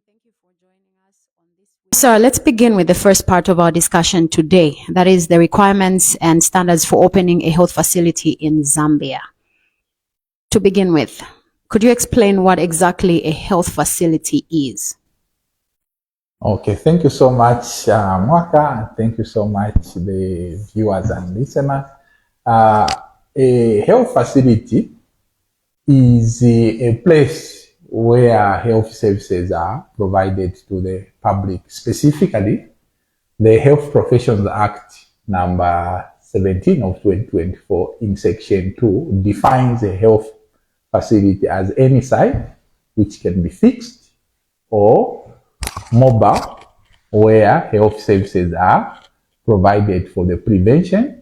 Thank you for joining us on this week. So let's begin with the first part of our discussion today. That is the requirements and standards for opening a health facility in Zambia. To begin with, could you explain what exactly a health facility is? Okay, thank you so much, Mwaka, and thank you so much, the viewers and listeners. A health facility is a place where health services are provided to the public. Specifically, the Health Professions Act number 17 of 2024 in section 2 defines a health facility as any site which can be fixed or mobile where health services are provided for the prevention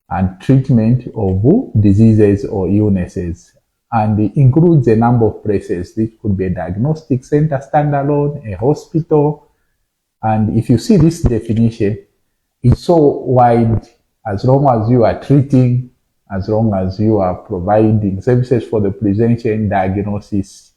and treatment of diseases or illnesses, and it includes a number of places. This could be a diagnostic center standalone, a hospital, and if you see this definition, it's so wide. As long as you are treating, as long as you are providing services for the prevention, diagnosis,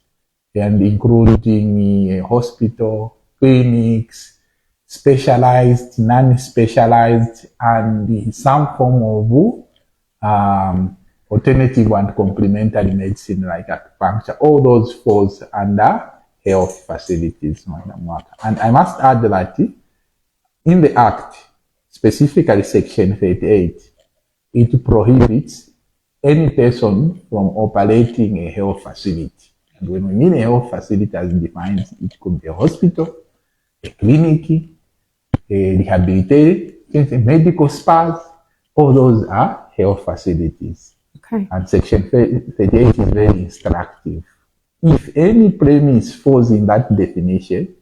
and including a hospital, clinics, specialized, non-specialized, and some form of alternative and complementary medicine like acupuncture. All those falls under health facilities, Madam Waka. And I must add that in the Act, specifically Section 38, it prohibits any person from operating a health facility. And when we mean a health facility as defined, it could be a hospital, a clinic, a rehabilitation, a medical spas. All those are health facilities. Okay. And Section 38 is very instructive. If any premise falls in that definition,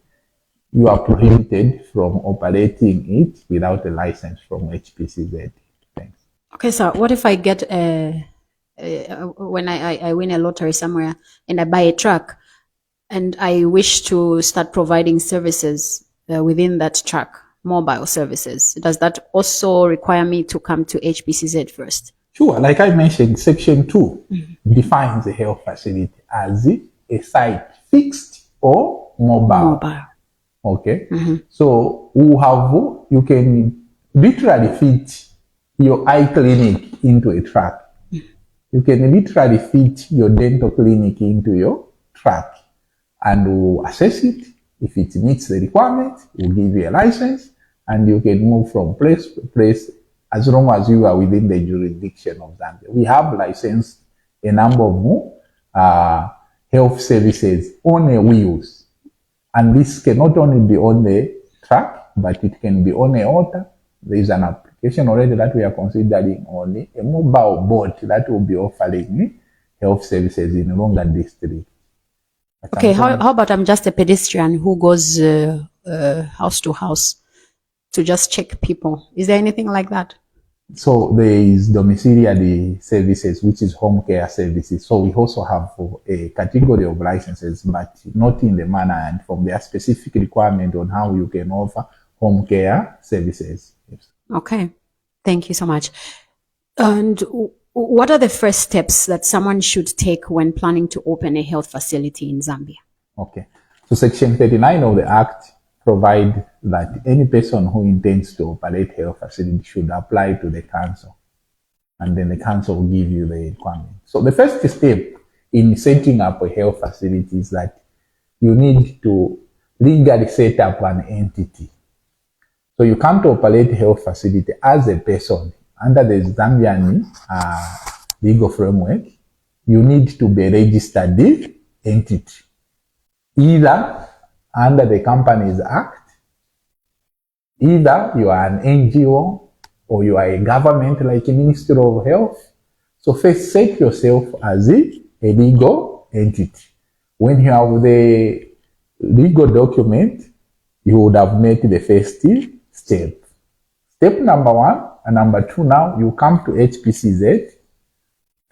you are prohibited from operating it without a license from HPCZ. Thanks. Okay, so what if I get when I win a lottery somewhere and I buy a truck and I wish to start providing services within that truck, mobile services? Does that also require me to come to HPCZ first? Sure. Like I mentioned, Section 2 defines a health facility as a site fixed or mobile. Okay. So you can literally fit your eye clinic into a truck. You can literally fit your dental clinic into your truck, and we'll assess it. If it meets the requirement, we'll give you a license, and you can move from place to place as long as you are within the jurisdiction of Zambia. We have licensed a number of health services on a wheels, and this can not only be on the truck, but it can be on a altar. There is an application already that we are considering on a mobile boat that will be offering health services in longer district. Okay, how about I'm just a pedestrian who goes house to house to just check people? Is there anything like that? So there is domiciliary services, which is home care services. So we also have a category of licenses, but not in the manner and from their specific requirement on how you can offer home care services. Okay, thank you so much. And what are the first steps that someone should take when planning to open a health facility in Zambia? Okay, so Section 39 of the Act provides that any person who intends to operate health facility should apply to the council, and then the council will give you the requirement. So the first step in setting up a health facility is that you need to legally set up an entity. So you come to operate a health facility as a person under the Zambian legal framework. You need to be a registered entity, either under the Companies Act, either you are an NGO or you are a government like a Ministry of Health. So first set yourself as a legal entity. When you have the legal document, you would have made the first step. Step number 1 and number 2, now you come to HPCZ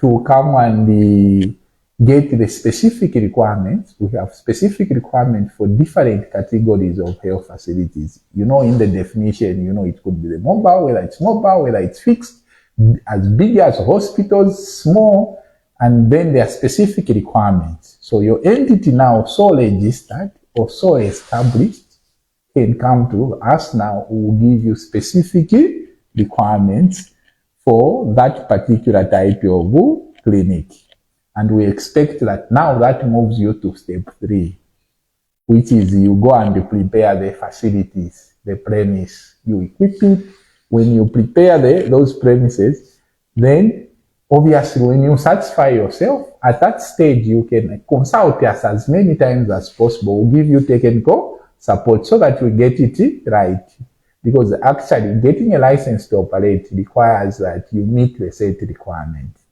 to come and get the specific requirements. We have specific requirements for different categories of health facilities. In the definition, it could be the mobile, whether it's mobile, whether it's fixed, as big as hospitals, small, and then there are specific requirements. So your entity now so registered or so established can come to us now. We will give you specific requirements for that particular type of clinic. And we expect that now that moves you to step 3, which is you go and prepare the facilities, the premise. You equip it. When you prepare those premises, then obviously when you satisfy yourself, at that stage you can consult us as many times as possible. We'll give you technical support so that you get it right. Because actually getting a license to operate requires that you meet the set requirements.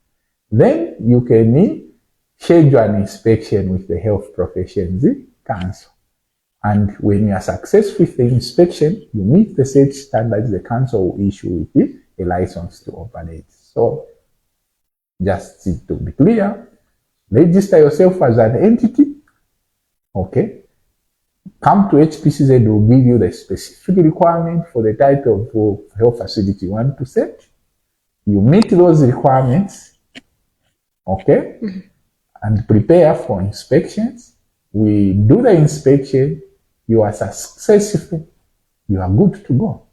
Then you can schedule an inspection with the Health Professions Council. And when you are successful with the inspection, you meet the set standards, the council will issue with a license to operate. So, just to be clear, register yourself as an entity, okay? Come to HPCZ, will give you the specific requirement for the type of health facility you want to set. You meet those requirements, okay? And prepare for inspections. We do the inspection. You are successful, you are good to go.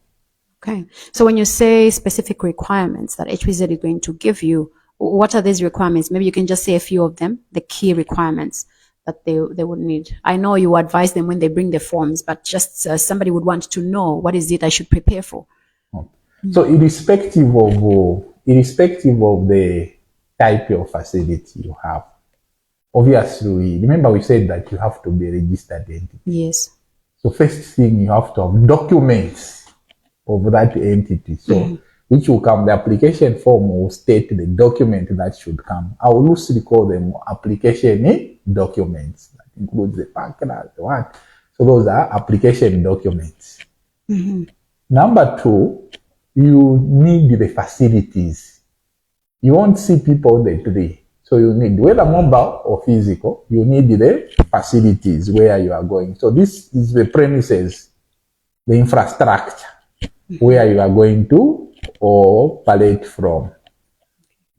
Okay. So when you say specific requirements that HPCZ is going to give you, what are these requirements? Maybe you can just say a few of them, the key requirements that they would need. I know you advise them when they bring the forms, but just somebody would want to know, what is it I should prepare for? Okay. So irrespective of the type of facility you have, obviously, remember we said that you have to be a registered entity. Yes. So first thing, you have to have documents of that entity. So which will come, the application form will state the document that should come. I will loosely call them application documents. That includes the background, the one. So those are application documents. Number 2, you need the facilities. You won't see people on the tree. So you need, whether mobile or physical, you need the facilities where you are going. So this is the premises, the infrastructure where you are going to operate from.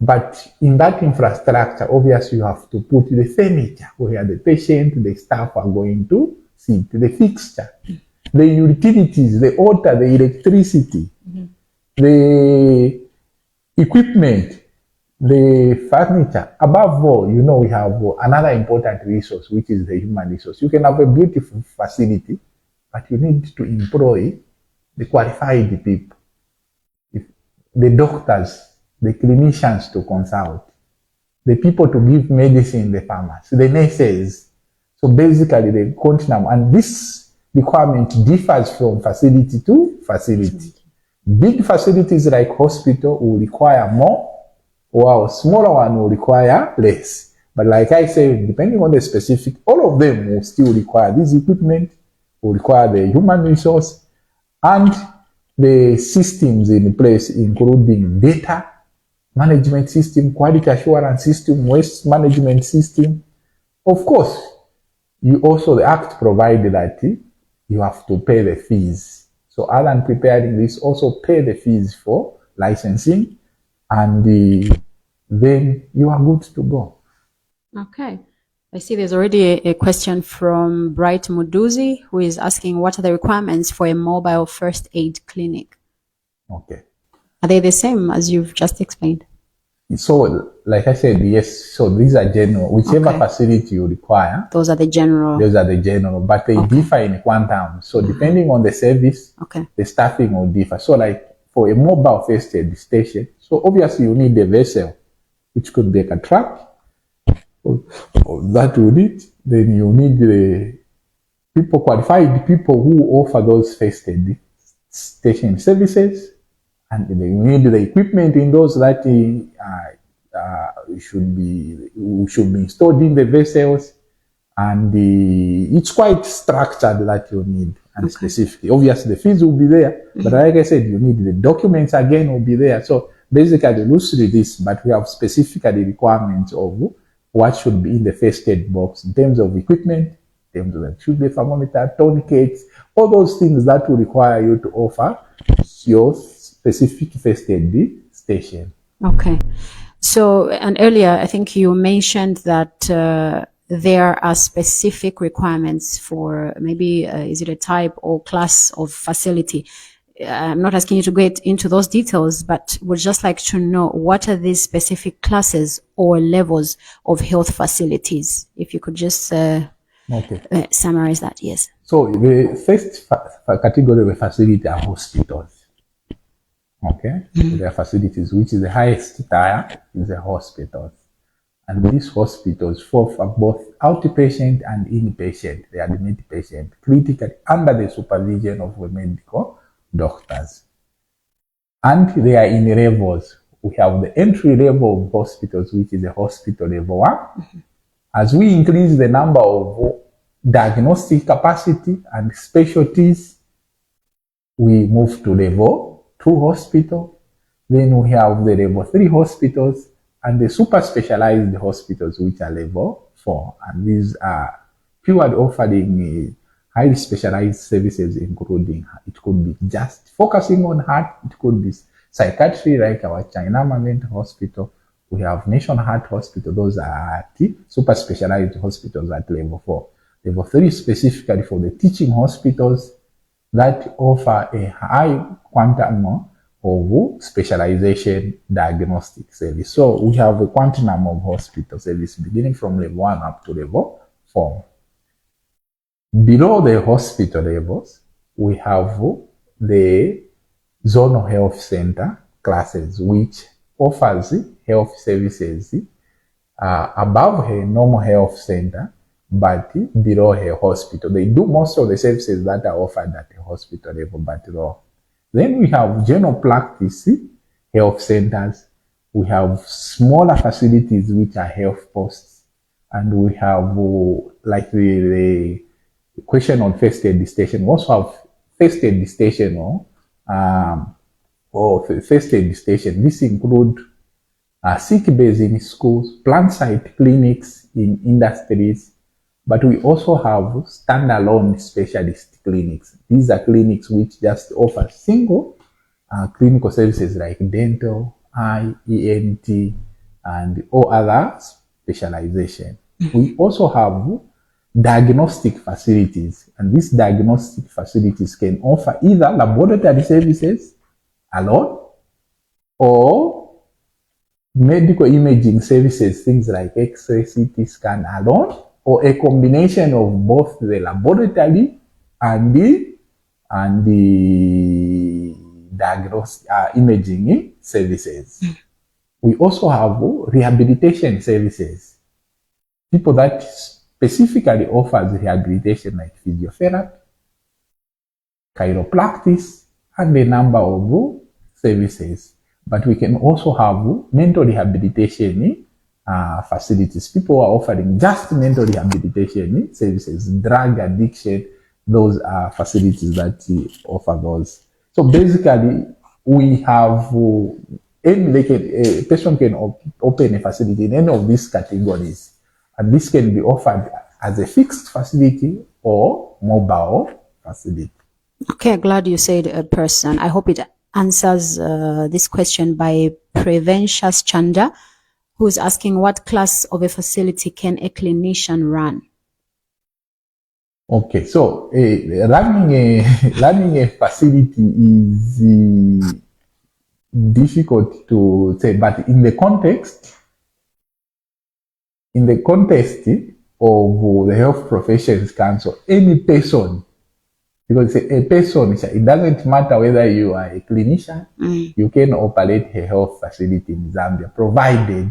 But in that infrastructure, obviously you have to put the furniture where the patient, the staff are going to sit, the fixture, the utilities, the water, the electricity, the equipment, the furniture. Above all, you know, we have another important resource, which is the human resource. You can have a beautiful facility, but you need to employ the qualified people, the doctors, the clinicians to consult, the people to give medicine in the pharmacy, the nurses. So basically the continuum, and this requirement differs from facility to facility. Big facilities like hospital will require more, while smaller one will require less. But like I said, depending on the specific, all of them will still require this equipment, will require the human resource, and the systems in place, including data management system, quality assurance system, waste management system. Of course, you also, the Act provided that you have to pay the fees. So other than preparing this, also pay the fees for licensing, and then you are good to go. Okay. I see there's already a question from Bright Muduzi, who is asking, what are the requirements for a mobile first aid clinic? Okay. Are they the same as you've just explained? So, like I said, yes, so these are general. Whichever facility you require, those are the general. But they differ in quantum. So depending on the service, the staffing will differ. So like for a mobile first aid station, so obviously you need a vessel, which could be like a truck, or that you need. Then you need the people, qualified people who offer those first aid station services. And you need the equipment in those that should be installed in the vessels, and it's quite structured that you need, and specifically. Obviously, the fees will be there, but like I said, you need the documents again will be there. So basically, loosely this, but we have specifically requirements of what should be in the first aid box in terms of equipment, in terms of the should be thermometer, tourniquets, all those things that will require you to offer your specific first aid station. Okay. So, and earlier, I think you mentioned that there are specific requirements for maybe, is it a type or class of facility? I'm not asking you to get into those details, but would just like to know what are these specific classes or levels of health facilities? If you could just summarize that, yes. So the first category of facility are hospitals. Okay, there are facilities, which is the highest tier is the hospitals. And these hospitals fall for both outpatient and inpatient. They admit patient critically under the supervision of medical doctors. And they are in levels. We have the entry level of hospitals, which is the hospital level 1. As we increase the number of diagnostic capacity and specialties, we move to level 2 hospital. Then we have the level 3 hospitals and the super specialized hospitals, which are level 4. And these are purely offering highly specialized services, including, it could be just focusing on heart, it could be psychiatry, like our China Mental Hospital. We have Nation Heart Hospital. Those are super specialized hospitals at level 4. Level 3 specifically for the teaching hospitals that offer a high quantum of specialization diagnostic service. So we have a quantum of hospital service beginning from level 1 up to level 4. Below the hospital levels, we have the zonal health center classes, which offers health services above a normal health center, but below a hospital. They do most of the services that are offered at a hospital level, but low. Then we have general practice health centers. We have smaller facilities, which are health posts. And we have, like the question on first aid station. We also have first aid station or first aid station. This include sick bays in schools, plant site clinics in industries, but we also have standalone specialist clinics. These are clinics which just offer single clinical services like dental, eye, ENT, and all other specialization. We also have diagnostic facilities, and these diagnostic facilities can offer either laboratory services alone or medical imaging services, things like X-ray, CT scan alone, or a combination of both the laboratory and the diagnostic imaging services. We also have rehabilitation services. People that specifically offers rehabilitation like physiotherapy, chiropractic, and a number of services. But we can also have mental rehabilitation facilities. People are offering just mental rehabilitation services, drug addiction. Those are facilities that offer those. So basically, we have a person can open a facility in any of these categories, and this can be offered as a fixed facility or mobile facility. Okay, glad you said a person. I hope it answers this question by Prevenshas Chanda, who's asking what class of a facility can a clinician run? Okay, so running a facility is difficult to say, but in the context of the Health Professions Council, any person, because a person, it doesn't matter whether you are a clinician, you can operate a health facility in Zambia, provided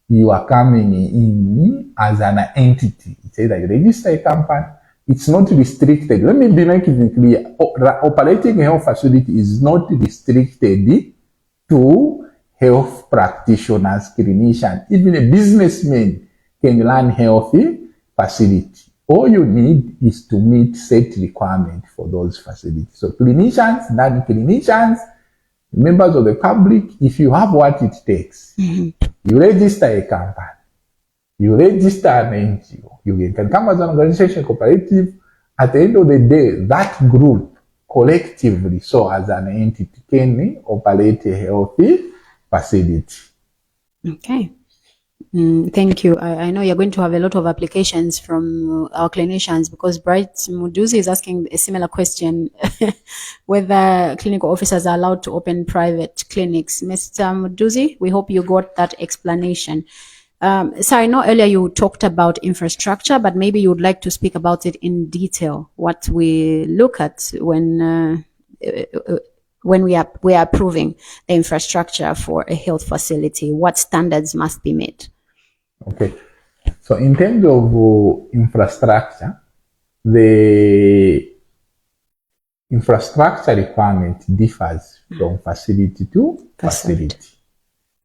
you are coming in as an entity. It's either you register a company, it's not restricted. Let me make it clear. Operating a health facility is not restricted to health practitioners, clinicians. Even a businessman can run healthy facility. All you need is to meet set requirements for those facilities. So clinicians, non-clinicians, members of the public, if you have what it takes, you register a company, you register an NGO, you can come as an organization, cooperative. At the end of the day, that group collectively, so as an entity, can operate a healthy facility. Okay. Thank you. I know you're going to have a lot of applications from our clinicians because Bright Muduzi is asking a similar question whether clinical officers are allowed to open private clinics. Mr. Muduzi, we hope you got that explanation. So I know earlier you talked about infrastructure, but maybe you would like to speak about it in detail, what we look at when we are approving the infrastructure for a health facility, what standards must be met. Okay. So in terms of infrastructure, the infrastructure requirement differs from facility to facility.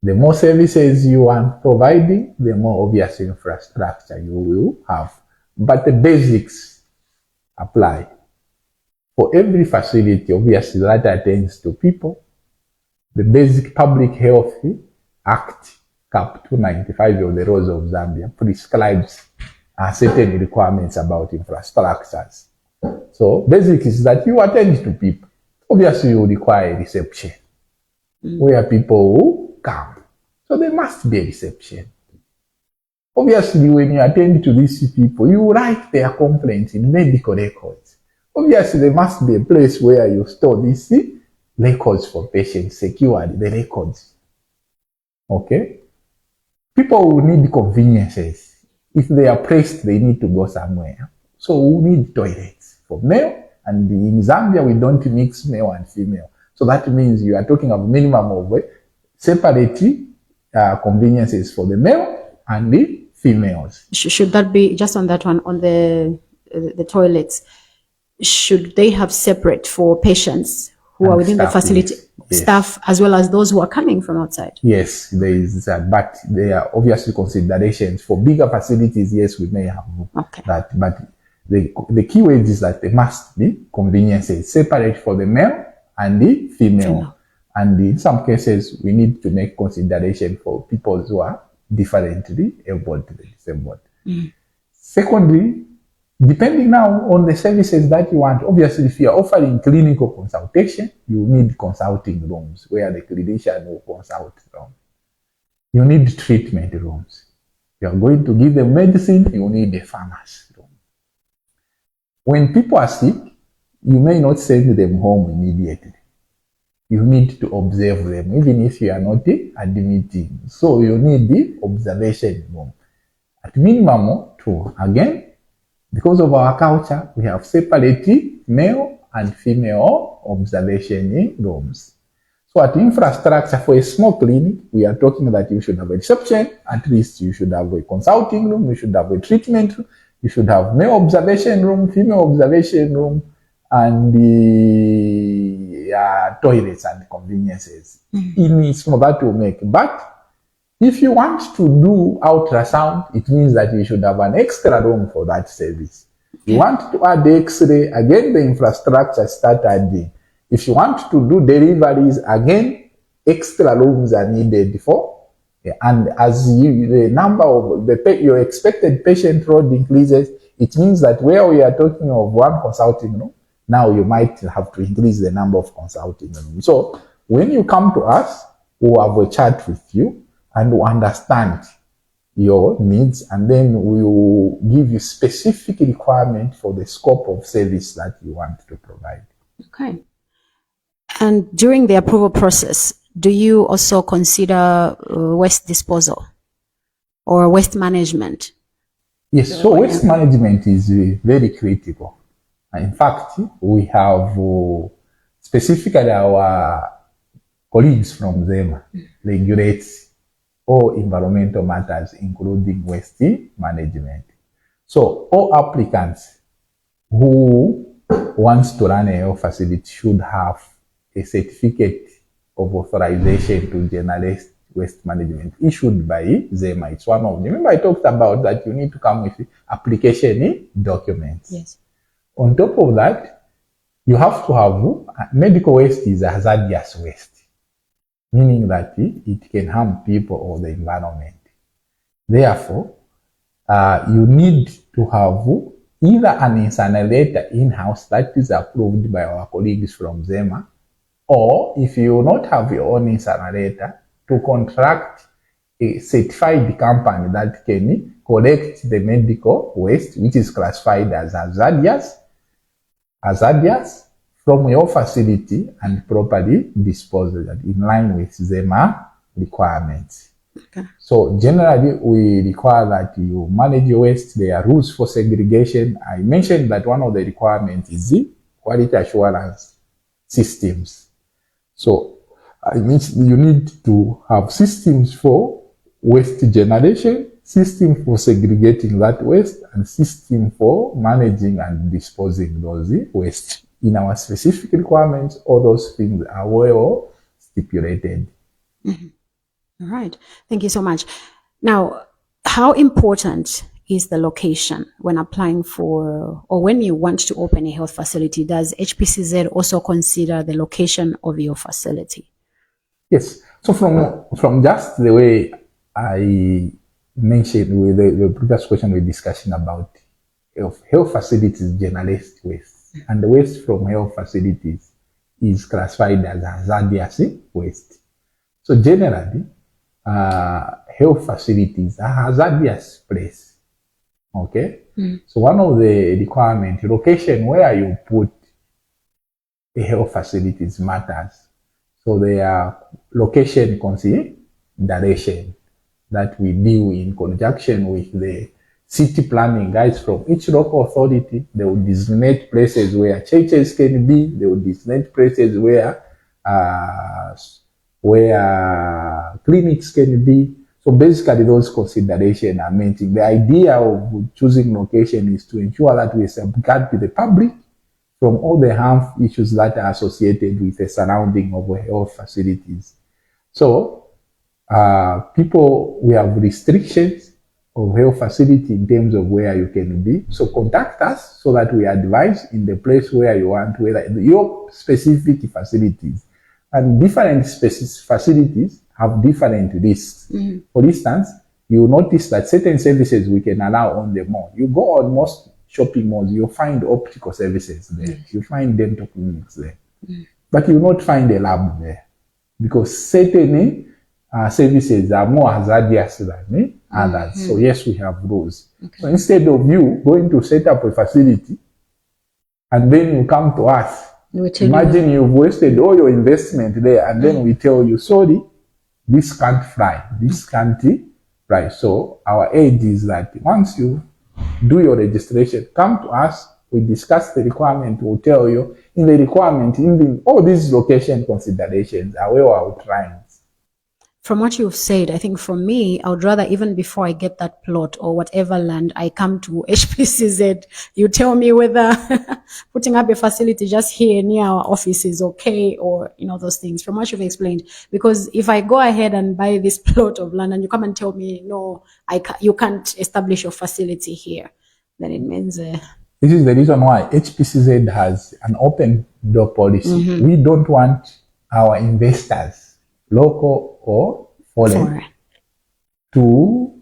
The more services you are providing, the more obvious infrastructure you will have. But the basics apply. For every facility, obviously, that attends to people, the Basic Public Health Act, Cap 295 of the Laws of Zambia, prescribes certain requirements about infrastructures. So, basic is that you attend to people. Obviously, you require a reception where people will come. So, there must be a reception. Obviously, when you attend to these people, you write their complaints in medical records. Obviously, there must be a place where you store these records for patients, secured the records. Okay? People will need conveniences. If they are pressed, they need to go somewhere. So we need toilets for male, and in Zambia, we don't mix male and female. So that means you are talking of minimum of separate conveniences for the male and the females. Should that be, just on that one, on the toilets, should they have separate for patients who and are within the facility, yes. Staff, as well as those who are coming from outside? Yes, there is, but there are obviously considerations. For bigger facilities, yes, we may have that, but the key word is that there must be conveniences separate for the male and the female. And in some cases, we need to make consideration for people who are differently able to be disabled. Secondly, depending now on the services that you want, obviously if you are offering clinical consultation, you need consulting rooms where the clinician will consult from. You need treatment rooms. You are going to give them medicine, you need a pharmacy room. When people are sick, you may not send them home immediately. You need to observe them, even if you are not admitting. So you need the observation room. At minimum, two. Again, because of our culture, we have separate male and female observation rooms. So at infrastructure for a small clinic, we are talking that you should have a reception, at least you should have a consulting room, you should have a treatment room, you should have male observation room, female observation room, and the toilets and conveniences. In small that will make. But if you want to do ultrasound, it means that you should have an extra room for that service. You want to add X-ray, again the infrastructure start adding. If you want to do deliveries, again extra rooms are needed for. And as the number of your expected patient load increases, it means that where we are talking of one consulting room, now you might have to increase the number of consulting rooms. So when you come to us, we'll have a chat with you and we'll understand your needs, and then we will give you specific requirement for the scope of service that you want to provide. Okay. And during the approval process, do you also consider waste disposal or waste management? Yes, so waste management is very critical. In fact, we have specifically our colleagues from them regulate all environmental matters, including waste management. So all applicants who wants to run a health facility should have a certificate of authorization to generate waste management issued by ZEMA. It's one of them. Remember I talked about that you need to come with application documents. Yes. On top of that, you have to have medical waste is a hazardous waste, meaning that it can harm people or the environment. Therefore, you need to have either an incinerator in-house that is approved by our colleagues from ZEMA, or if you not have your own incinerator, to contract a certified company that can collect the medical waste, which is classified as hazardous from your facility and properly dispose of it in line with ZEMA requirements. Okay. So generally, we require that you manage your waste. There are rules for segregation. I mentioned that one of the requirements is the quality assurance systems. So I mean, you need to have systems for waste generation, system for segregating that waste, and system for managing and disposing those waste. In our specific requirements, all those things are well stipulated. Mm-hmm. All right. Thank you so much. Now, how important is the location when applying for, or when you want to open a health facility? Does HPCZ also consider the location of your facility? Yes. So from just the way I mentioned with the previous question we're discussing about health facilities generate waste, and the waste from health facilities is classified as hazardous waste. So generally, health facilities are hazardous place. Okay. So one of the requirements, location where you put a health facilities matters. So their location consideration that we deal in conjunction with the city planning guys from each local authority. They will designate places where churches can be. They will designate places where clinics can be. So basically those considerations are making. The idea of choosing location is to ensure that we safeguard the public from all the harmful issues that are associated with the surrounding of health facilities. So we have restrictions of health facility in terms of where you can be. So contact us so that we advise in the place where you want, whether your specific facilities. And different facilities have different risks. Mm-hmm. For instance, you notice that certain services we can allow on the mall. You go on most shopping malls, you'll find optical services there. Mm-hmm. You find dental clinics there. Mm-hmm. But you will not find a lab there. Because certain services are more hazardous than others. Mm-hmm. So yes, we have rules. Okay. So instead of you going to set up a facility and then you come to us, imagine you've wasted all your investment there, and then we tell you, sorry, this can't fly. This can't fly. So our aid is that once you do your registration, come to us, we discuss the requirement, we'll tell you in the requirement, in all these location considerations are well outlined. From what you've said, I think for me, I would rather, even before I get that plot or whatever land, I come to HPCZ. You tell me whether putting up a facility just here near our office is okay, or, those things. From what you've explained, because if I go ahead and buy this plot of land and you come and tell me, no, you can't establish your facility here, then it means... This is the reason why HPCZ has an open door policy. Mm-hmm. We don't want our investors, local or foreign, to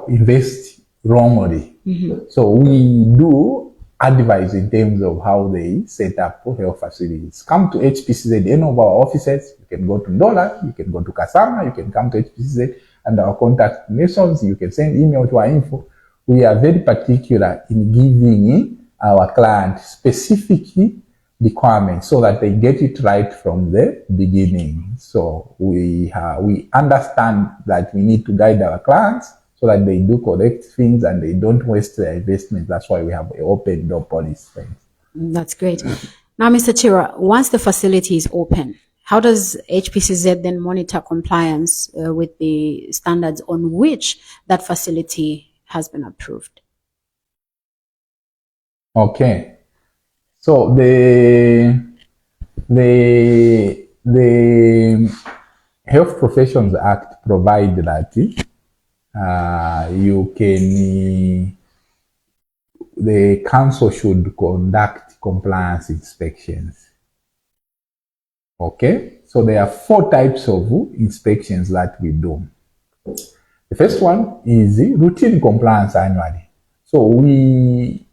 invest wrongly. Mm-hmm. So we do advise in terms of how they set up health facilities. Come to HPCZ, any of our offices. You can go to Ndola, you can go to Kasama, you can come to HPCZ and our contact nations. You can send email to our info. We are very particular in giving our clients specifically requirements so that they get it right from the beginning. So we understand that we need to guide our clients so that they do correct things and they don't waste their investment. That's why we have an open door policy. That's great. Now, Mr. Chirwa, once the facility is open, how does HPCZ then monitor compliance with the standards on which that facility has been approved? Okay. So the Health Professions Act provides that the council should conduct compliance inspections. Okay, so there are 4 types of inspections that we do. The first one is routine compliance annually. So we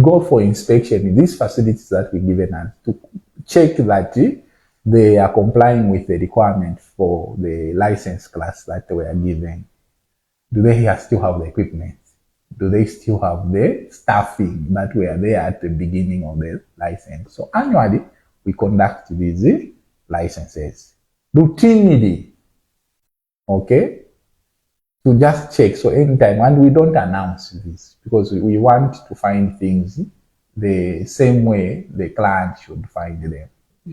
go for inspection in these facilities that we're given to check that they are complying with the requirement for the license class that they were given. Do they still have the equipment? Do they still have the staffing that were there at the beginning of the license? So annually, we conduct these licenses routinely, okay, to just check. So anytime, and we don't announce this because we want to find things the same way the client should find them.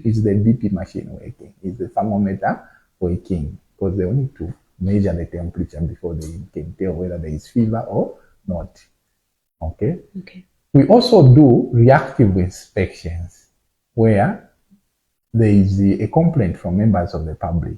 Is the BP machine working? Is the thermometer working? Because they need to measure the temperature before they can tell whether there is fever or not. Okay? Okay. We also do reactive inspections where there is a complaint from members of the public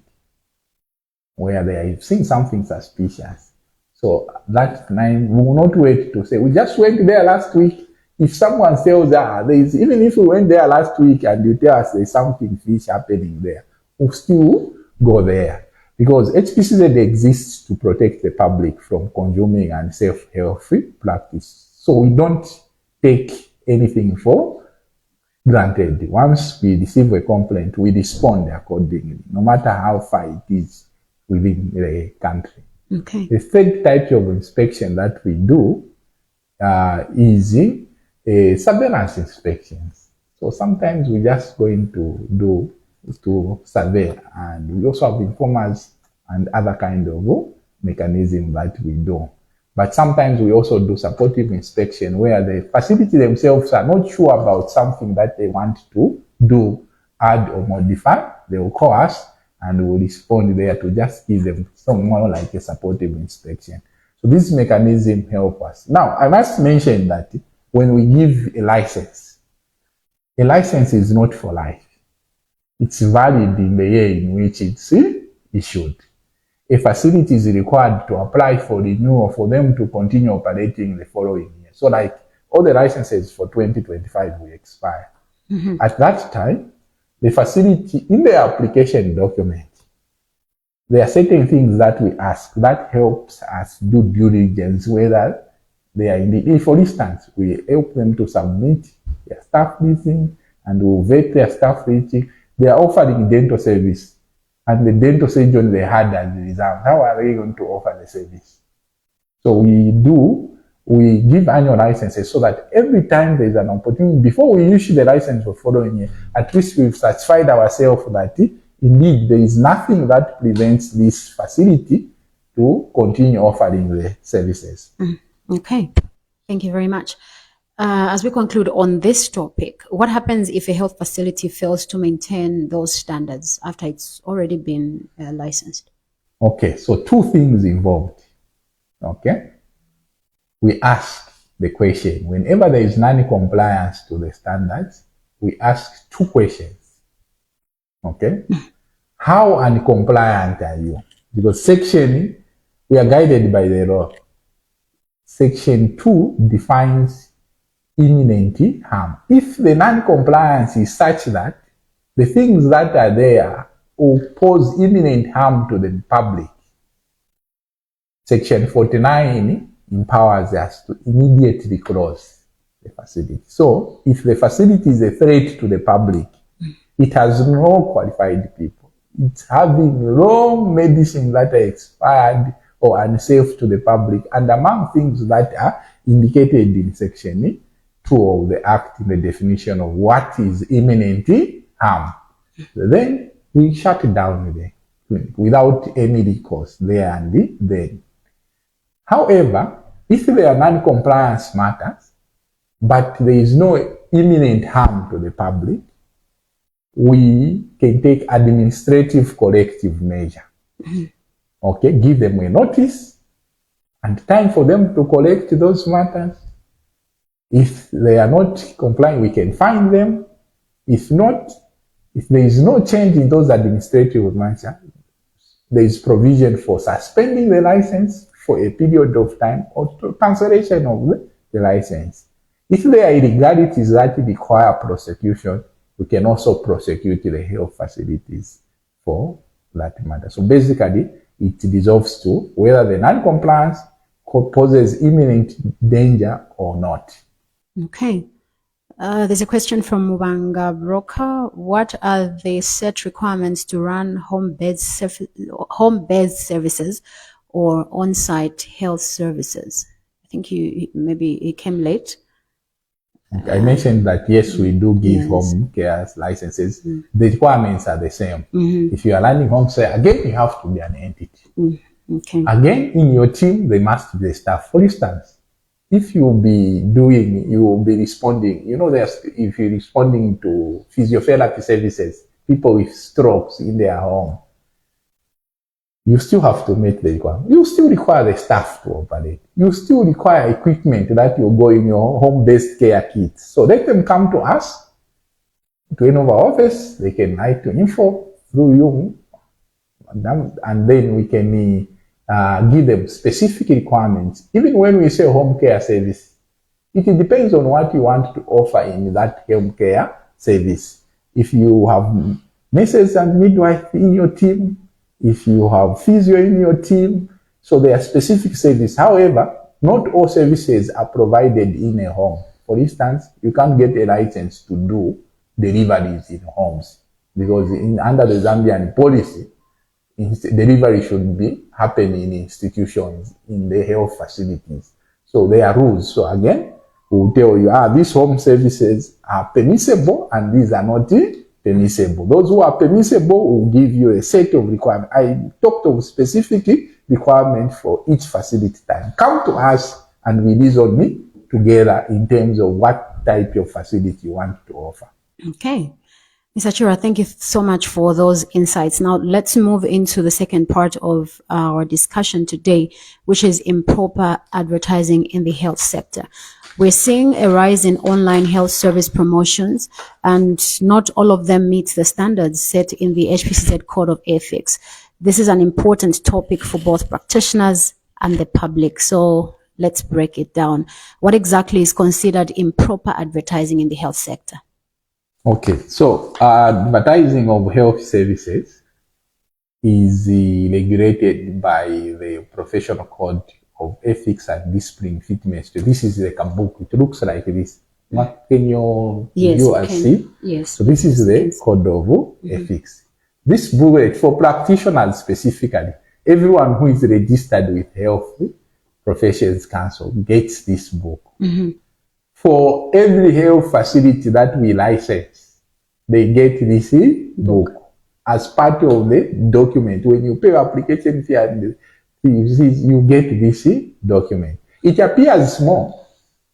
where they have seen something suspicious. So that time we will not wait to say, we just went there last week. If someone tells us, even if we went there last week and you tell us there's something fish happening there, we'll still go there. Because HPCZ exists to protect the public from consuming unsafe healthy practice. So we don't take anything for granted. Once we receive a complaint, we respond accordingly, no matter how far it is within the country. Okay. The third type of inspection that we do is surveillance inspections. So sometimes we're just going to survey, and we also have informers and other kind of mechanism that we do. But sometimes we also do supportive inspection where the facility themselves are not sure about something that they want to do, add or modify. They will call us and we will respond there to just give them some more like a supportive inspection. So this mechanism help us. Now, I must mention that when we give a license is not for life. It's valid in the year in which it's issued. A facility is required to apply for renewal for them to continue operating the following year. So like all the licenses for 2025 will expire. Mm-hmm. At that time, the facility, in their application document, there are certain things that we ask that helps us do due diligence, whether they are indeed. For instance, we help them to submit their staff rating and we vet their staff rating. They are offering dental service, and the dental surgeon they had as a result, how are they going to offer the service? So we give annual licenses so that every time there is an opportunity, before we issue the license for following year, at least we've satisfied ourselves that indeed there is nothing that prevents this facility to continue offering the services. Okay, thank you very much. As we conclude on this topic, what happens if a health facility fails to maintain those standards after it's already been licensed? Okay, so two things involved. Okay, we ask the question, whenever there is non-compliance to the standards, we ask two questions. Okay, how uncompliant are you? Because we are guided by the law. Section 2 defines imminent harm. If the non-compliance is such that the things that are there will pose imminent harm to the public, Section 49 empowers us to immediately close the facility. So if the facility is a threat to the public, it has no qualified people. It's having wrong medicine that are expired or unsafe to the public, and among things that are indicated in Section 2 of the Act in the definition of what is imminent harm. Then we shut down the clinic without any recourse there and then. However, if there are non-compliance matters, but there is no imminent harm to the public, we can take administrative corrective measure. Okay, give them a notice and time for them to collect those matters. If they are not complying, we can fine them. If not, if there is no change in those administrative matters, there is provision for suspending the license for a period of time or cancellation of the license. If there are irregularities that require prosecution, we can also prosecute the health facilities for that matter. So basically, it resolves to whether the non-compliance poses imminent danger or not. Okay. There's a question from Mubanga Broker. What are the set requirements to run home-based services or on-site health services? I think maybe it came late. I mentioned that yes, we do give home care licenses. The requirements are the same. If you are running home care, again, you have to be an entity. Okay. Again, in your team, there must be staff. For instance, if you will be responding, if you're responding to physiotherapy services, people with strokes in their home, you still have to meet the requirement. You still require the staff to operate. You still require equipment that will go in your home-based care kit. So let them come to us, to any of our office. They can write to info through you, and then we can give them specific requirements. Even when we say home care service, it depends on what you want to offer in that home care service. If you have nurses and midwife in your team, if you have physio in your team, so there are specific services. However, not all services are provided in a home. For instance, you can't get a license to do deliveries in homes because under the Zambian policy, delivery should be happening in institutions, in the health facilities. So there are rules. So again, we'll tell you, these home services are permissible and these are not permissible. Those who are permissible will give you a set of requirements. I talked of specific requirements for each facility type. Come to us and we reason together in terms of what type of facility you want to offer. Okay. Mr. Chirwa, thank you so much for those insights. Now, let's move into the second part of our discussion today, which is improper advertising in the health sector. We're seeing a rise in online health service promotions, and not all of them meet the standards set in the HPCZ Code of Ethics. This is an important topic for both practitioners and the public. So let's break it down. What exactly is considered improper advertising in the health sector? Okay, so advertising of health services is regulated by the Professional Code of Ethics and Discipline Fitness. This is like a book. It looks like this. What can your viewers see? Yes. So this is the Code of Ethics. This book, for practitioners specifically, everyone who is registered with Health Professions Council gets this book. For every health facility that we license, they get this book as part of the document. When you pay your application fee, you get this document. It appears small,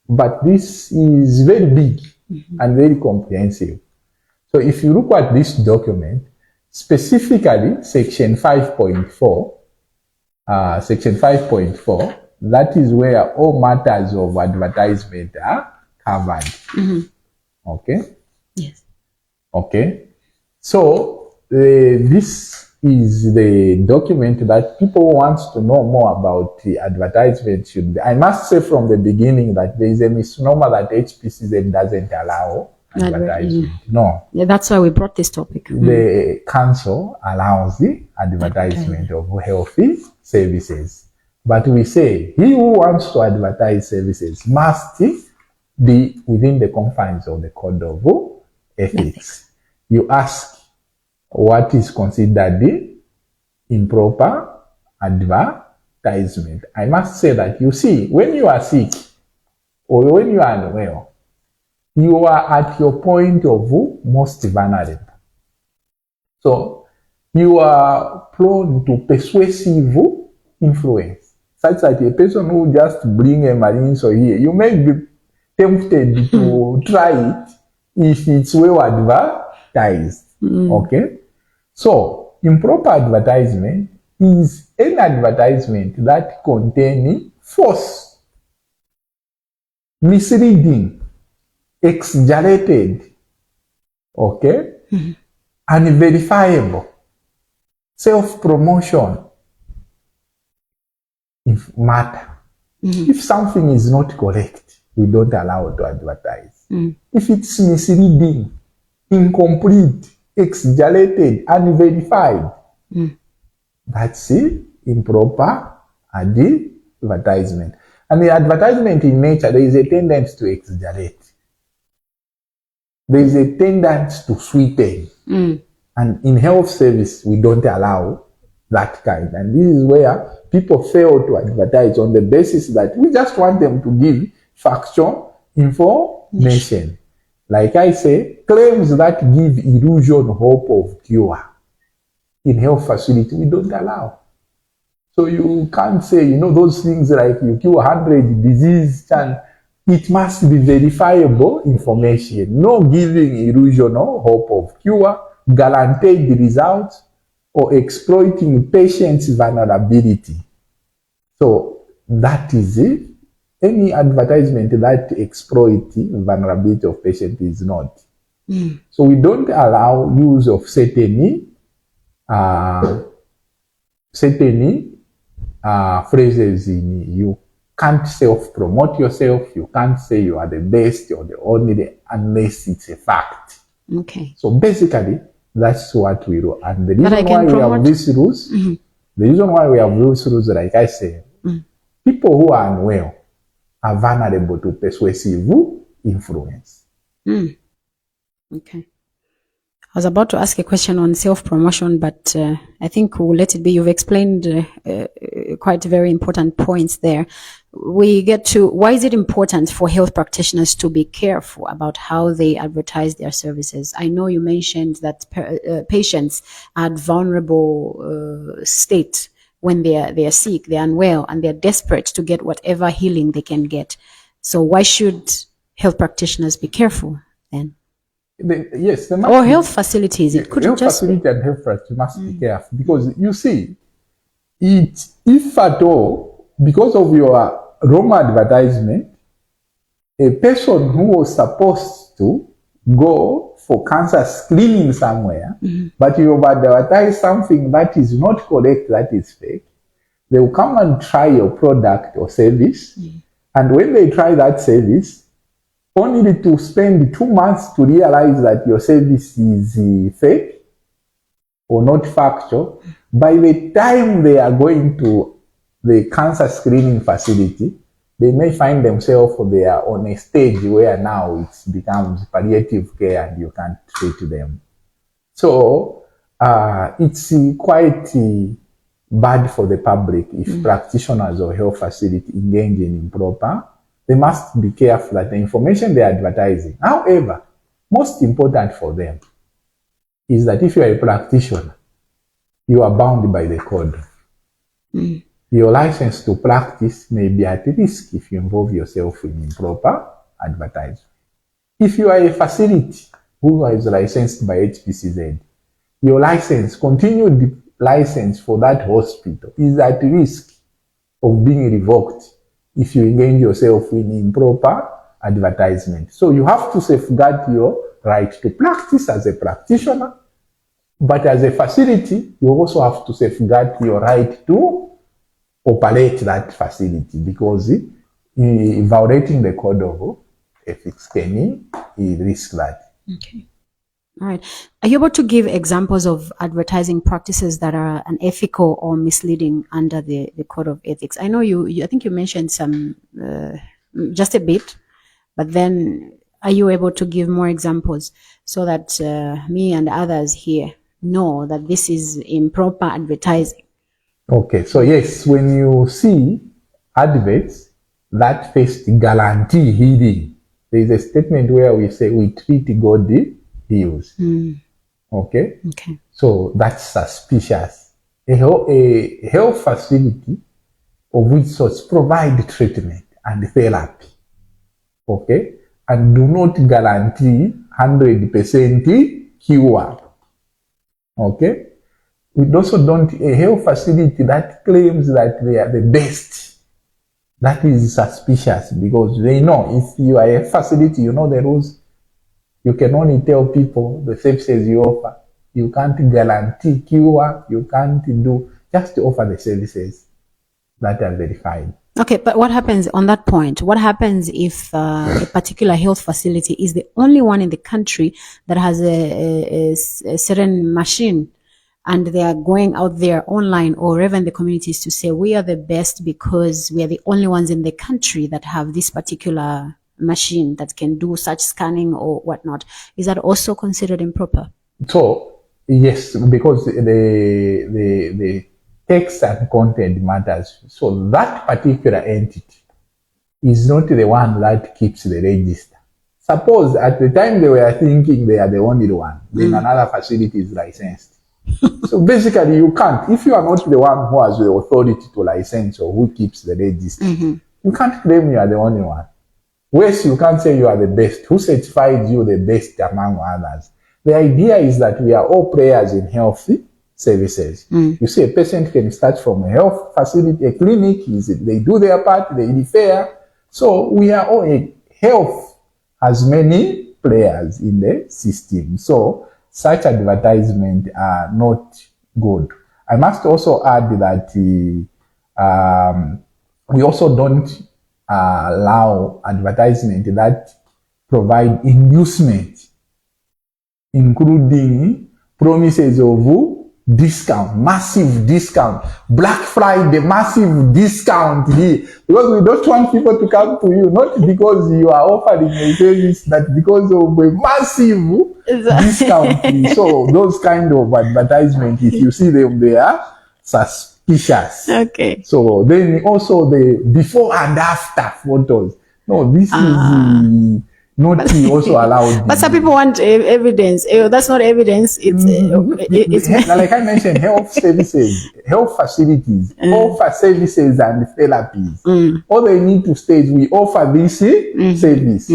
but this is very big and very comprehensive. So if you look at this document, specifically section 5.4, that is where all matters of advertisement are covered. Okay? Yes. Okay. So this is the document that people want to know more about the advertisement should be. I must say from the beginning that there is a misnomer that HPCZ doesn't allow advertisement. No. Yeah, that's why we brought this topic. The council allows the advertisement of healthy services. But we say, he who wants to advertise services must be within the confines of the Code of Ethics. You ask what is considered the improper advertisement. I must say that, you see, when you are sick or when you are unwell, you are at your point of most vulnerable. So you are prone to persuasive influence, such that a person who just bring a marine so here, you may be tempted to try it if it's well advertised. Okay? So, improper advertisement is an advertisement that contains false, misleading, exaggerated, okay, unverifiable, self-promotion matter. If something is not correct, we don't allow to advertise. If it's misleading, incomplete, exaggerated, unverified, that's improper advertisement. And the advertisement in nature, there is a tendency to exaggerate. there is a tendency to sweeten. And in health service, we don't allow that kind. And this is where people fail to advertise on the basis that we just want them to give factual information. Like I say, claims that give illusion, hope of cure in health facility, we don't allow. So you can't say, those things like you cure 100 diseases, and it must be verifiable information. No giving illusion or hope of cure, guaranteed results, or exploiting patients' vulnerability. So that is it. Any advertisement that exploits vulnerability of patient is not. So we don't allow use of certain phrases in you can't self-promote yourself, you can't say you are the best or the only unless it's a fact. Okay. So basically, that's what we do. And the reason why we have these rules, like I say, people who are unwell are vulnerable to persuasive influence. Okay. I was about to ask a question on self-promotion, but I think we'll let it be. You've explained quite very important points there. We get to, why is it important for health practitioners to be careful about how they advertise their services? I know you mentioned that patients are at vulnerable state when they are sick, they're unwell, and they're desperate to get whatever healing they can get. So why should health practitioners be careful then? Yes, or health facilities. It could health just facility and health practice must be careful, because you see, if at all, because of your wrong advertisement, a person who was supposed to go for cancer screening somewhere, but you have advertised something that is not correct, that is fake, they will come and try your product or service, and when they try that service, only to spend 2 months to realize that your service is fake or not factual. By the time they are going to the cancer screening facility, they may find themselves they are on a stage where now it becomes palliative care and you can't treat them. So it's quite bad for the public if practitioners or health facility engage in improper. They must be careful that the information they are advertising. However, most important for them is that if you are a practitioner, you are bound by the code. Your license to practice may be at risk if you involve yourself in improper advertising. If you are a facility who is licensed by HPCZ, your license, continued license for that hospital is at risk of being revoked if you engage yourself in improper advertisement. So you have to safeguard your right to practice as a practitioner, but as a facility, you also have to safeguard your right to operate that facility, because violating the code of ethics can risk that. Okay. All right. Are you able to give examples of advertising practices that are unethical or misleading under the code of ethics? I know I think you mentioned some, just a bit, but then are you able to give more examples so that me and others here know that this is improper advertising? Okay. So yes, when you see adverts that first guarantee healing, there is a statement where we say we treat God heals. Okay? Okay. So that's suspicious. A health facility of which sorts provide treatment and therapy. Okay? And do not guarantee 100% cure. Okay? We also don't, a health facility that claims that they are the best. That is suspicious, because they know if you are a facility, you know the rules. You can only tell people the services you offer. You can't guarantee cure. You can't just offer the services that are verified. Okay, but what happens on that point? What happens if a particular health facility is the only one in the country that has a certain machine, and they are going out there online or even in the communities to say we are the best because we are the only ones in the country that have this particular machine that can do such scanning or whatnot. Is that also considered improper? So yes, because the text and content matters. So that particular entity is not the one that keeps the register. Suppose at the time they were thinking they are the only one, then another facility is licensed. So basically you can't, if you are not the one who has the authority to license or who keeps the register, you can't claim you are the only one. Worse, you can't say you are the best. Who certified you the best among others? The idea is that we are all players in health services. You see, a patient can start from a health facility, a clinic, they do their part, they refer. So we are all, health has many players in the system. So such advertisements are not good. I must also add that we also don't allow advertisement that provide inducement, including promises of discount, massive discount, Black Friday, massive discount here. Because we don't want people to come to you, not because you are offering a service, but because of a massive discount. So those kind of advertisements, if you see them, they are suspicious. Okay. So then also the before and after photos. No, this is not also allowed. But some people want evidence. That's not evidence. It's like I mentioned, health services, health facilities offer services and therapies. All they need to state, we offer this service.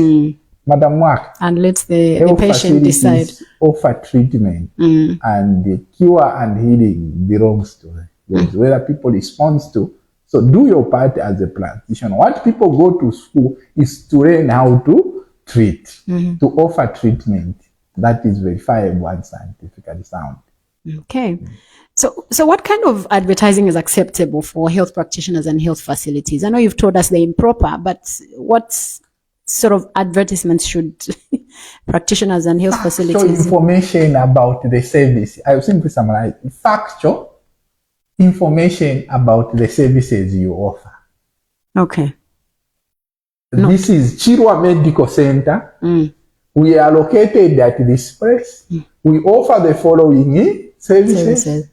Madam Mark, and let the patient decide. Offer treatment, and the cure and healing belongs to them. Whether people respond to. So do your part as a practitioner. What people go to school is to learn how to treat, to offer treatment that is verifiable and scientifically sound. Okay. So what kind of advertising is acceptable for health practitioners and health facilities? I know you've told us the improper, but what sort of advertisements should practitioners and health facilities? So information about the service. I will simply summarize. Factual information about the services you offer. Okay. This is Chirwa Medical Center. We are located at this place. We offer the following services.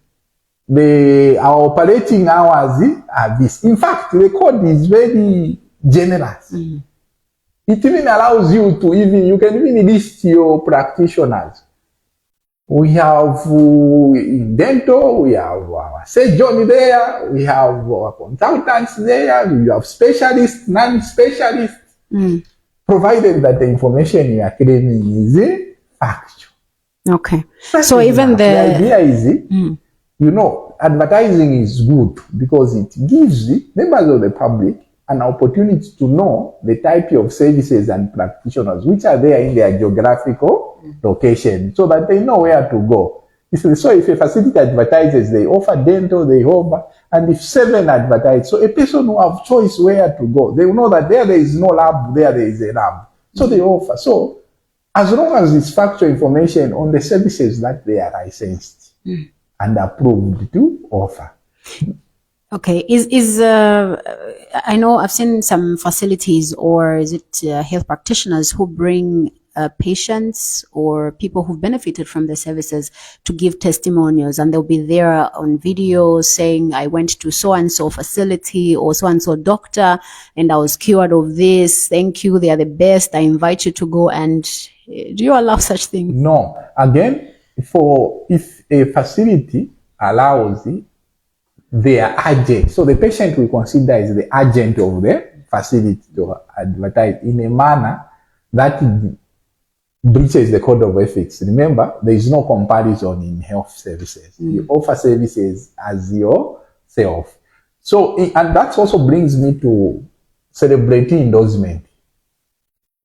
Our operating hours are this. In fact, the code is very generous. It even allows you to you can even list your practitioners. We have dental, we have our surgeon there, we have our consultants there, we have specialists, non-specialists, provided that the information you are claiming is factual. Okay. So even the idea is, advertising is good because it gives the members of the public an opportunity to know the type of services and practitioners which are there in their geographical location so that they know where to go. So if a facility advertises, they offer dental, they offer, and if 7 advertise, so a person will have choice where to go. They will know that there is no lab, there is a lab. So they offer. So as long as it's factual information on the services that they are licensed and approved to offer. Okay. I know I've seen some facilities, or is it health practitioners who bring patients or people who've benefited from the services to give testimonials, and they'll be there on video saying, I went to so-and-so facility or so-and-so doctor and I was cured of this. Thank you. They are the best. I invite you to go. And do you allow such things? No. Again, if a facility allows their agent, so the patient we consider is the agent of the facility to advertise in a manner that breaches the code of ethics. Remember, there is no comparison in health services. You offer services as yourself. So, and that also brings me to celebrity endorsement.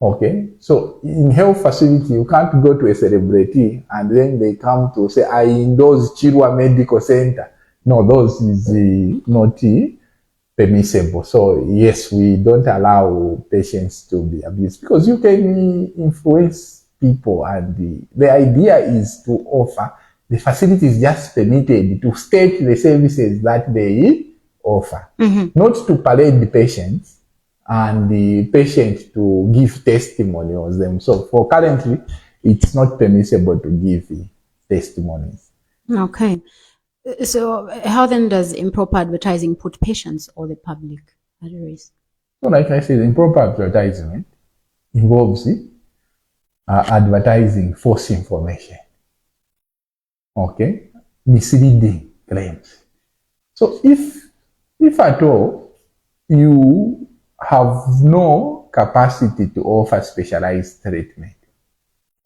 Okay, so in health facility, you can't go to a celebrity and then they come to say, I endorse Chirwa Medical Center. No, those is not permissible. So yes, we don't allow patients to be abused because you can influence people, and the idea is to offer. The facility is just permitted to state the services that they offer, not to parade the patients and the patient to give testimonials themselves. For currently, it's not permissible to give testimonies. Okay. So how then does improper advertising put patients or the public at risk? So like I said, improper advertisement involves advertising false information, okay, misleading claims. So if at all you have no capacity to offer specialized treatment,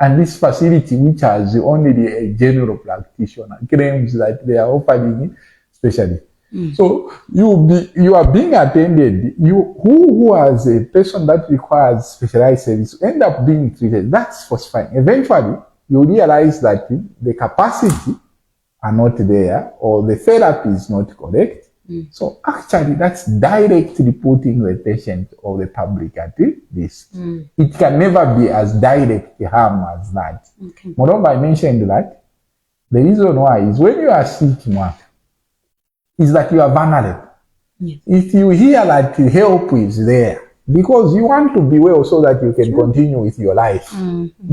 and this facility, which has only a general practitioner, claims that they are offering specialist. So you are being attended. Who as a person that requires specialized service end up being treated. That's falsifying. Eventually, you realize that the capacity are not there, or the therapy is not correct. So actually, that's directly putting the patient or the public at risk. It can never be as direct harm as that. Okay. Moreover, I mentioned that the reason why is when you are sick, is that you are vulnerable. Yes. If you hear that help is there, because you want to be well so that you can continue with your life,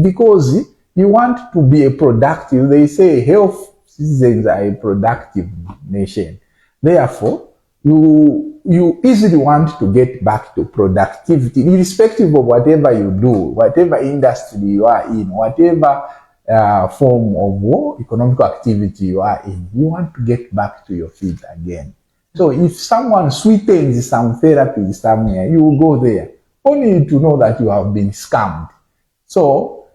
because you want to be a productive, they say health citizens are a productive nation. Therefore, you easily want to get back to productivity, irrespective of whatever you do, whatever industry you are in, whatever form of economic activity you are in. You want to get back to your feet again. So if someone sweetens some therapy somewhere, you will go there, only to know that you have been scammed. So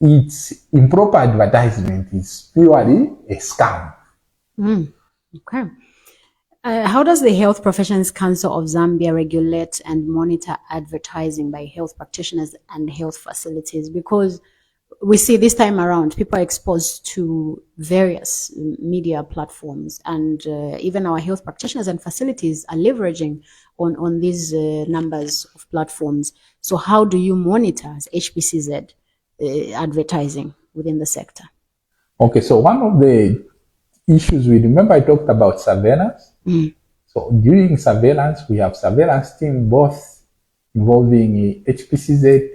it's improper advertisement is purely a scam. Okay. How does the Health Professions Council of Zambia regulate and monitor advertising by health practitioners and health facilities? Because we see this time around, people are exposed to various media platforms, and even our health practitioners and facilities are leveraging on these numbers of platforms. So how do you monitor as HPCZ advertising within the sector? Okay, so one of the issues we remember I talked about surveillance. So during surveillance, we have surveillance team both involving HPCZ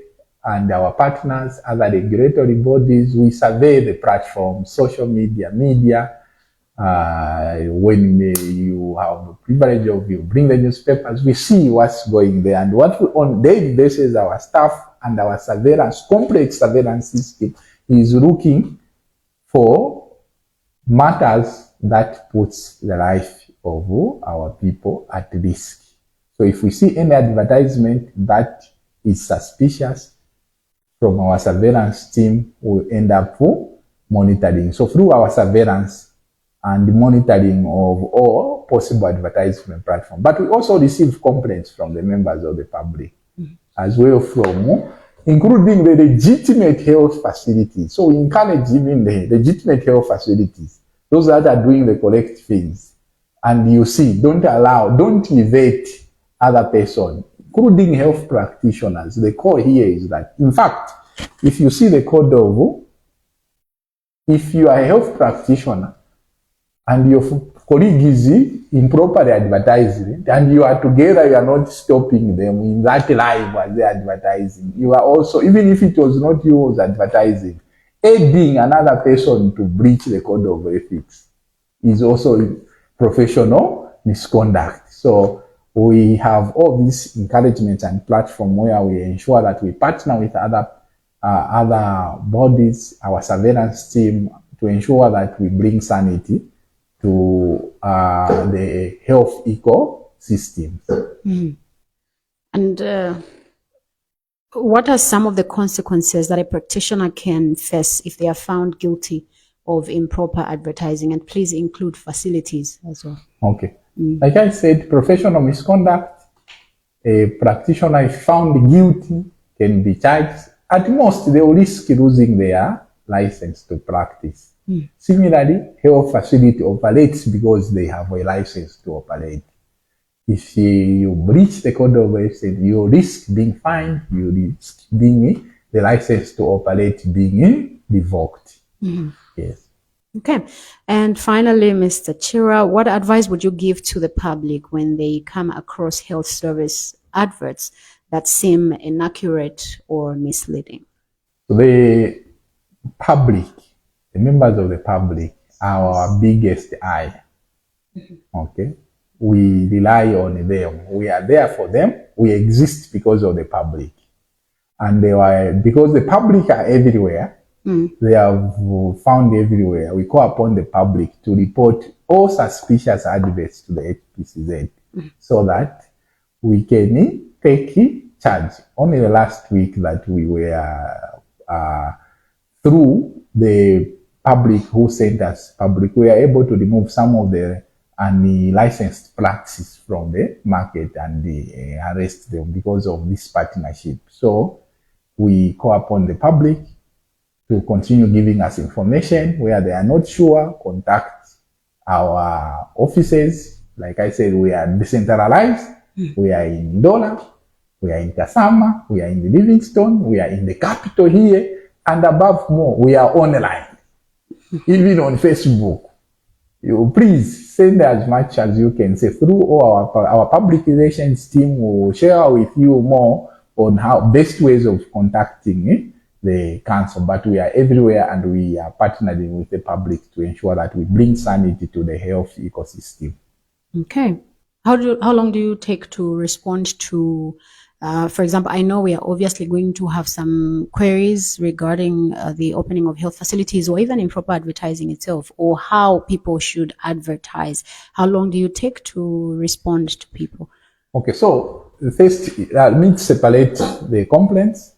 and our partners, other regulatory bodies. We survey the platform, social media. When you have the privilege of you bring the newspapers, we see what's going there, and what we, on daily basis, our staff and our surveillance, complex surveillance system is looking for matters that puts the life of our people at risk. So if we see any advertisement that is suspicious, from our surveillance team, we'll end up monitoring. So through our surveillance and monitoring of all possible advertisement platforms. But we also receive complaints from the members of the public as well, from including the legitimate health facilities. So we encourage even the legitimate health facilities, those that are doing the correct things. And you see, don't evade other persons, including health practitioners. The core here is that, in fact, if you see the code of, if you are a health practitioner and your colleague is improperly advertising, and you are together, you are not stopping them in that live as they are advertising. You are also, even if it was not you who was advertising, aiding another person to breach the code of ethics is also professional misconduct. So we have all these encouragements and platform where we ensure that we partner with other bodies, our surveillance team, to ensure that we bring sanity to the health ecosystem. And what are some of the consequences that a practitioner can face if they are found guilty of improper advertising? And please include facilities as well. Okay. Like I said, professional misconduct, a practitioner, if found guilty, can be charged. At most, they will risk losing their license to practice. Similarly, health facility operates because they have a license to operate. If you breach the code of ethics, you risk being fined, you risk being the license to operate being revoked. Yes. Okay. And finally, Mr. Chirwa, what advice would you give to the public when they come across health service adverts that seem inaccurate or misleading? The public, the members of the public, are our biggest eye. Okay, we rely on them. We are there for them. We exist because of the public, and because the public are everywhere. They are found everywhere. We call upon the public to report all suspicious adverts to the HPCZ so that we can take charge. Only the last week that we were through the public who sent us public, we are able to remove some of the unlicensed practices from the market and arrest them because of this partnership. So we call upon the public to continue giving us information. Where they are not sure, contact our offices. Like I said, we are decentralized. We are in Ndola, we are in Kasama, we are in Livingstone, we are in the capital here, and above more, we are online, even on Facebook. You please send as much as you can. Say through all our public relations team will share with you more on how best ways of contacting the council. But we are everywhere, and we are partnering with the public to ensure that we bring sanity to the health ecosystem. Okay. How long do you take to respond to, for example, I know we are obviously going to have some queries regarding the opening of health facilities or even improper advertising itself, or how people should advertise. How long do you take to respond to people? Okay, so first, I need to separate the complaints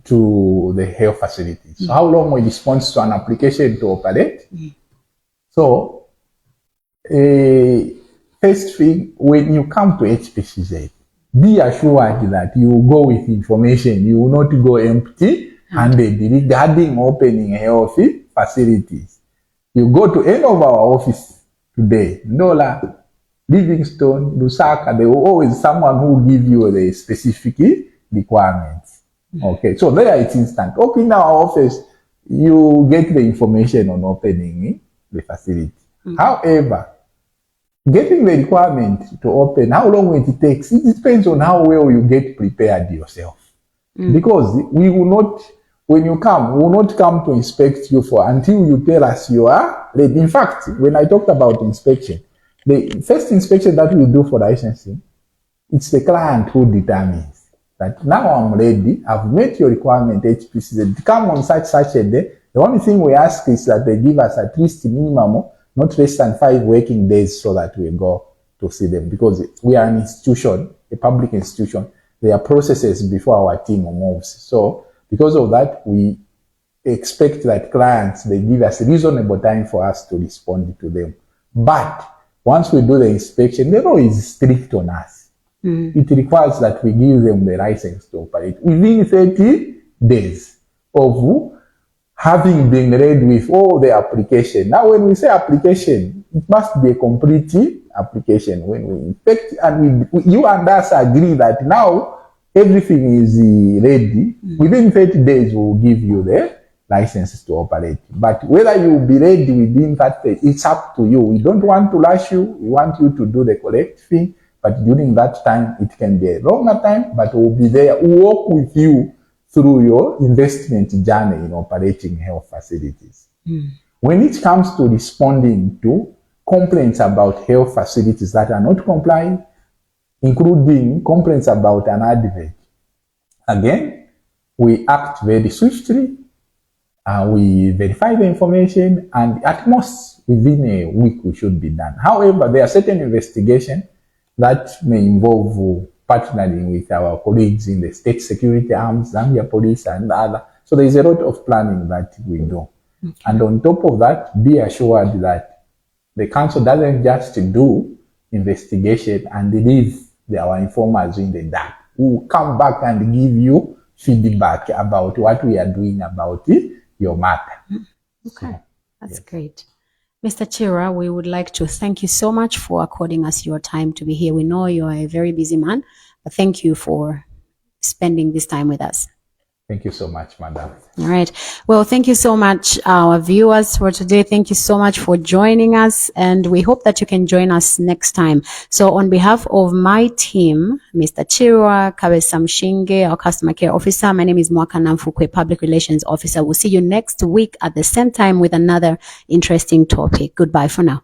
to the health facilities. So how long we respond to an application to operate? So, first thing, when you come to HPCZ, be assured that you go with information. You will not go empty-handed regarding opening healthy facilities. You go to any of our offices today, Ndola, Livingstone, Lusaka, there will always someone who will give you the specific requirements. Okay, so there it's instant. Open our office, you get the information on opening the facility. However, getting the requirement to open, how long will it take? It depends on how well you get prepared yourself. Because we will not, when you come, we will not come to inspect you until you tell us you are ready. In fact, when I talked about inspection, the first inspection that we do for licensing, it's the client who determines that now I'm ready, I've met your requirement, HPCZ, come on such a day. The only thing we ask is that they give us at least minimum, not less than 5 working days, so that we go to see them. Because we are an institution, a public institution, there are processes before our team moves. So because of that, we expect that clients, they give us a reasonable time for us to respond to them. But once we do the inspection, the law is strict on us. It requires that we give them the license to operate within 30 days of having been read with all the application. Now, when we say application, it must be a complete application. When we inspect and you and us agree that now everything is ready, within 30 days we'll give you the licenses to operate. But whether you will be ready within that day, it's up to you. We don't want to rush you. We want you to do the correct thing. But during that time, it can be a longer time, but we'll be there. We'll work with you through your investment journey in operating health facilities. When it comes to responding to complaints about health facilities that are not complying, including complaints about an advert, again, we act very swiftly. We verify the information, and at most within a week we should be done. However, there are certain investigations that may involve partnering with our colleagues in the state security arms, Zambia police and other. So there is a lot of planning that we do. And on top of that, be assured that the council doesn't just do investigation and leave our informers in the dark. We will come back and give you feedback about what we are doing about your matter. Okay, that's great. Mr. Chirwa, we would like to thank you so much for according us your time to be here. We know you are a very busy man, but thank you for spending this time with us. Thank you so much, madam. All right. Well, thank you so much, our viewers, for today. Thank you so much for joining us, and we hope that you can join us next time. So on behalf of my team, Mr. Chirwa, Kabesa Mshinge, our customer care officer, my name is Mwaka Namfukwe, public relations officer. We'll see you next week at the same time with another interesting topic. Goodbye for now.